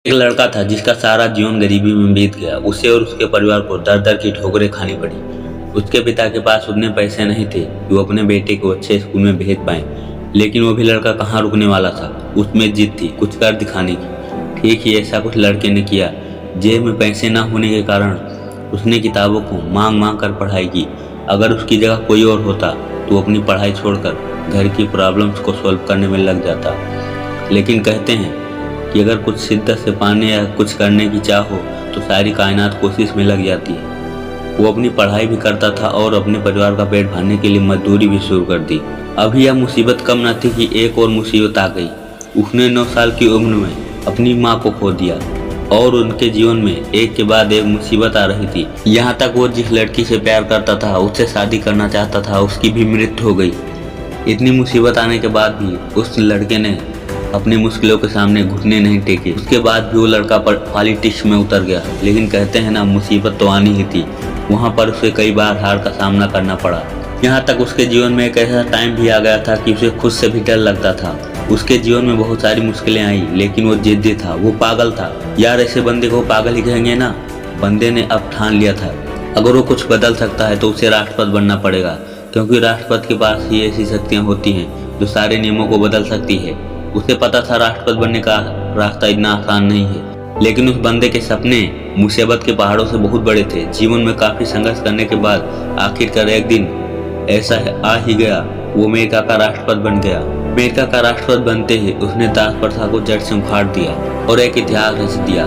एक लड़का था जिसका सारा जीवन गरीबी में बीत गया। उसे और उसके परिवार को दर दर की ठोकरें खानी पड़ी। उसके पिता के पास उतने पैसे नहीं थे कि वो अपने बेटे को अच्छे स्कूल में भेज पाए, लेकिन वो भी लड़का कहाँ रुकने वाला था। उसमें जिद थी कुछ कर दिखाने की। ठीक ही ऐसा कुछ लड़के ने किया। जेब में पैसे न होने के कारण उसने किताबों को मांग मांग कर पढ़ाई की। अगर उसकी जगह कोई और होता तो वो अपनी पढ़ाई छोड़कर घर की प्रॉब्लम्स को सॉल्व करने में लग जाता। लेकिन कहते हैं कि अगर कुछ शिद्दत से पाने या कुछ करने की चाह हो तो सारी कायनात कोशिश में लग जाती है। वो अपनी पढ़ाई भी करता था और अपने परिवार का पेट भरने के लिए मजदूरी भी शुरू कर दी। अभी यह मुसीबत कम न थी कि एक और मुसीबत आ गई। उसने 9 साल की उम्र में अपनी माँ को खो दिया और उनके जीवन में एक के बाद एक मुसीबत आ रही थी। यहाँ तक वो जिस लड़की से प्यार करता था, उससे शादी करना चाहता था, उसकी भी मृत्यु हो गई। इतनी मुसीबत आने के बाद भी उस लड़के ने अपनी मुश्किलों के सामने घुटने नहीं टेके। उसके बाद भी वो लड़का पॉलिटिक्स में उतर गया। लेकिन कहते हैं ना, मुसीबत तो आनी ही थी। वहाँ पर उसे कई बार हार का सामना करना पड़ा। यहाँ तक उसके जीवन में एक ऐसा टाइम भी आ गया था कि उसे खुद से भी डर लगता था। उसके जीवन में बहुत सारी मुश्किलें आई, लेकिन वो जिद्दी था, वो पागल था। यार, ऐसे बंदे को पागल ही कहेंगे ना। बंदे ने अब ठान लिया था अगर वो कुछ बदल सकता है तो उसे राष्ट्रपति बनना पड़ेगा, क्योंकि राष्ट्रपति के पास ही ऐसी शक्तियाँ होती हैं जो सारे नियमों को बदल सकती है। उसे पता था राष्ट्रपति बनने का रास्ता इतना आसान नहीं है, लेकिन उस बंदे के सपने मुसीबत के पहाड़ों से बहुत बड़े थे। जीवन में काफी संघर्ष करने के बाद आखिरकार एक दिन ऐसा आ ही गया, वो अमेरिका का राष्ट्रपति बन गया। अमेरिका का राष्ट्रपति बनते ही उसने दास प्रथा को जड़ से उखाड़ दिया और एक इतिहास रच दिया।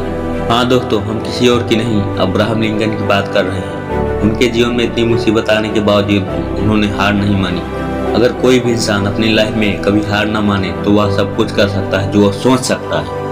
हाँ दोस्तों, हम किसी और की नहीं, अब्राहम लिंकन की बात कर रहे हैं। उनके जीवन में इतनी मुसीबत आने के बावजूद भी उन्होंने हार नहीं मानी। अगर कोई भी इंसान अपनी लाइफ में कभी हार ना माने तो वह सब कुछ कर सकता है जो वह सोच सकता है।